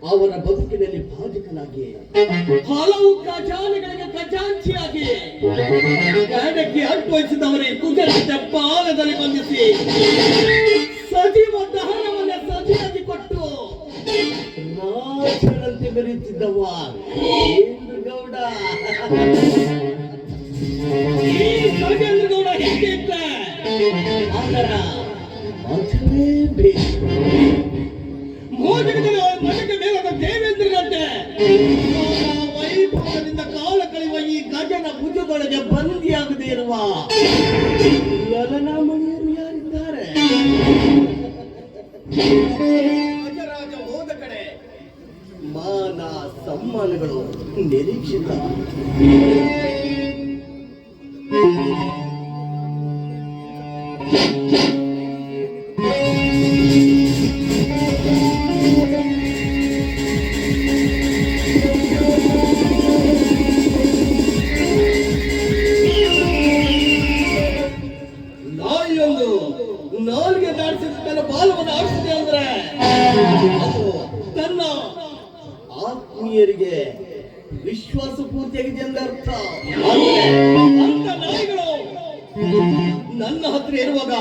ಅವರ ಬದುಕಿನಲ್ಲಿ ಬಾಧಕನಾಗಿ ಹಲವು ಖಜಾನೆಗಳಿಗೆ ಖಜಾಂಚಿಯಾಗಿ ಗಾಡಕ್ಕೆ ಅಡ್ವಹಿಸಿದವರೇ ಕುದುರೆ ಪಾಲದಲ್ಲಿ ಬಂಧಿಸಿ ಸಜೀವ ದಹನವನ್ನೇ ಸಜಿಯಾಗಿ ಕೊಟ್ಟು ರಾಜನಂತೆ ಮೆರೆಯುತ್ತಿದ್ದವ ಗೌಡ. ಈ ಗಜೇಂದ್ರ ಗೌಡ ಹೇಗಿದ್ದ ಅದರ ಮಜವೇ ಬೇಕು. ಮನೆಗೆ ಮೇಲಾದ ದೇವೇಂದ್ರನಂತೆ ವೈಭವದಿಂದ ಕಾಲ ಕಳೆಯುವ ಈ ಗಜನ ಭುಜದೊಳಗೆ ಬಂದಿಯಾಗದೇ ಇರುವ ಲಲನಾಮಣಿಯರು ಯಾರಿದ್ದಾರೆ? ಗಜರಾಜ ಹೋದ ಕಡೆ ಮಾನ ಸಮ್ಮಾನಗಳು ನಿರೀಕ್ಷಿತ. ನಾಲ್ಗೆ ದಾಟಿಸಿದ ತನ್ನ ಬಾಲವನ್ನು ಆಡಿಸಿದೆ ಅಂದ್ರೆ ಅದು ತನ್ನ ಆತ್ಮೀಯರಿಗೆ ವಿಶ್ವಾಸ ಪೂರ್ತಿಯಾಗಿದೆ ಎಂದರ್ಥ. ಅಂತ ನಾಯಿಗಳು ನನ್ನ ಹತ್ರ ಇರುವಾಗ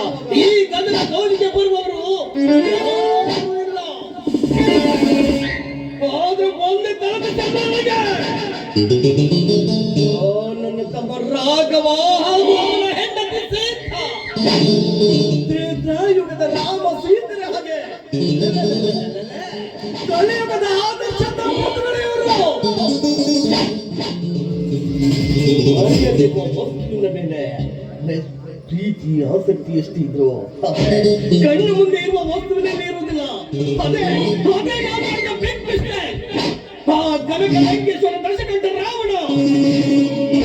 ಈ ಗದನ ತೋಳಿಗೆ ಬರುವವರು ಆದ್ರೂ ಒಂದೇ ತರದ ಚಂದ್ರನಿಗೆ ನನ್ನ ತಮ್ಮ ರಾಘವ ಹಾಗೂ ಅವನ ಹೆಂಡತಿ ಸೀತಾ ತ್ರೇತಾಯುಗದ ರಾಮ ಸೀತರ ಹಾಗೆ ಕಲಿಯುಗದ ಆದರ್ಶ ದಂಪತಿಗಳಿವರು. ವಸ್ತುವಿನ ಮೇಲೆ ಪ್ರೀತಿ ಆಸಕ್ತಿ ಎಷ್ಟಿದ್ರು ಕಣ್ಣು ಮುಂದೆ ಇರುವ ವಸ್ತುವಿನಲ್ಲಿ ಇರುವುದಿಲ್ಲ. ಅದೇ ಬಿಗ್ ಮಿಸ್ಟೇಕ್. ಆ ಕನಕ ಲಂಕೇಶ್ವರ ದರ್ಶಕಂಠ ರಾವಣ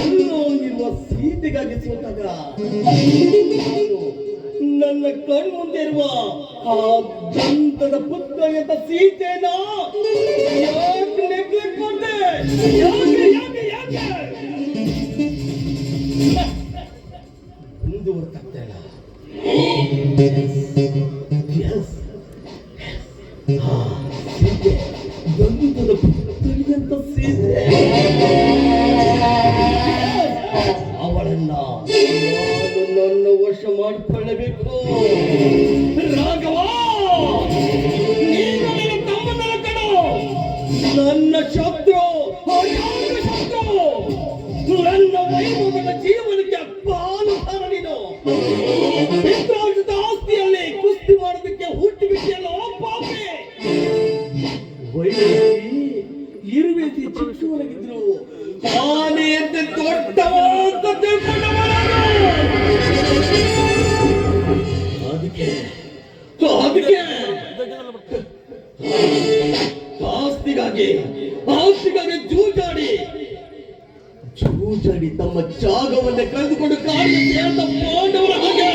ಎಲ್ಲೋ ಇರುವ ಸೀತೆಗಾಗಿ ಸೋತಾಗ ನನ್ನ ಕಣ್ಣು ಮುಂದೆ ಇರುವ ಆ ದಂತದ ಪುತ್ರನ ಸೀತೆನ ಯಾಕೆ ನೆಗ್ಲೆಕ್ಟ್ ಮಾಡಿದೆ? ಯಾಕೆ ಮುಂದುವರ್ತಾಗ್ತಾ ಇಲ್ಲ. ಸೀತೆ ದಂತದ ಪುತ್ರಿಯಂತ ಸೀತೆ ಅವಳನ್ನ ನನ್ನ ವಶ ಮಾಡಿಕೊಳ್ಳಬೇಕು. ರಾಘವ, ನೀನು ನನ್ನ ತಮ್ಮನ ಕಣೋ, ನನ್ನ ಶತ್ರು, ನನ್ನ ವೈಭವದ ಜೀವನಕ್ಕೆ ಪಾಲುದಾರ ನೀನು. ಪಿತ್ರಾರ್ಜಿತ ಆಸ್ತಿಯಲ್ಲಿ ಕುಸ್ತಿ ಮಾಡೋದಕ್ಕೆ ಹುಟ್ಟಿ ಬಿಟ್ಟಿಯಲ್ಲ ಪಾಪೆ. ವೈಭವಿ ಇರುವೇತಿ ಚಿಕ್ಕವನಾಗಿದ್ರು ಆನೆಯಂತೆ ದೊಡ್ಡವ ಅಂತ ತಿಳ್ಕೊಂಡವನು. ಅದಕ್ಕೆ ಆಸ್ತಿಗಾಗಿ ಜೂಜಾಡಿ ತಮ್ಮ ಜಾಗವನ್ನೇ ಕಳೆದುಕೊಂಡು ಕಾರ್ಯ ಪಾಂಡವರ ಹಾಗೆ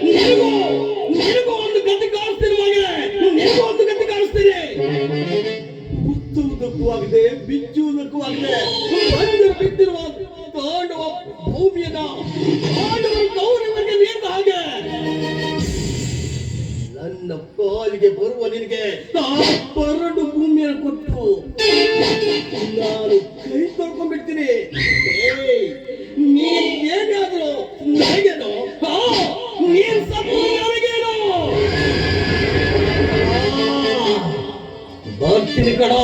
ನಿನಗೂ ಒಂದು ಗತಿ ಕಾಣಿಸ್ತಿರುವಾಗ ನಿನಗೂ ಒಂದು ಗತಿ ಕಾಣಿಸ್ತೀರಿ. ಹುತ್ತುವುದಕ್ಕೂ ಆಗದೆ ಬಿಚ್ಚುವುದಕ್ಕೂ ಆಗದೆ ಬಿದ್ದಿರುವ ಪಾಂಡವ ಭೂಮಿಯನ್ನ ಪಾಂಡವರ ಗೌರವಕ್ಕೆ ನಿಂತ ಹಾಗೆ ನನ್ನ ಪಾಲಿಗೆ ಬರುವ ನಿನಗೆ ಬರಡು ಭೂಮಿಯನ್ನು ಕೊಟ್ಟು ನಾನು ಕೈ ತೊಳ್ಕೊಂಡ್ಬಿಡ್ತೀನಿ. ನೀನ್ ಏನಾದ್ರು ನನಗೇನು, ನೀನ್ ಸತ್ತು ನನಗೇನು? ಬರ್ತೀನಿ ಕಣೋ.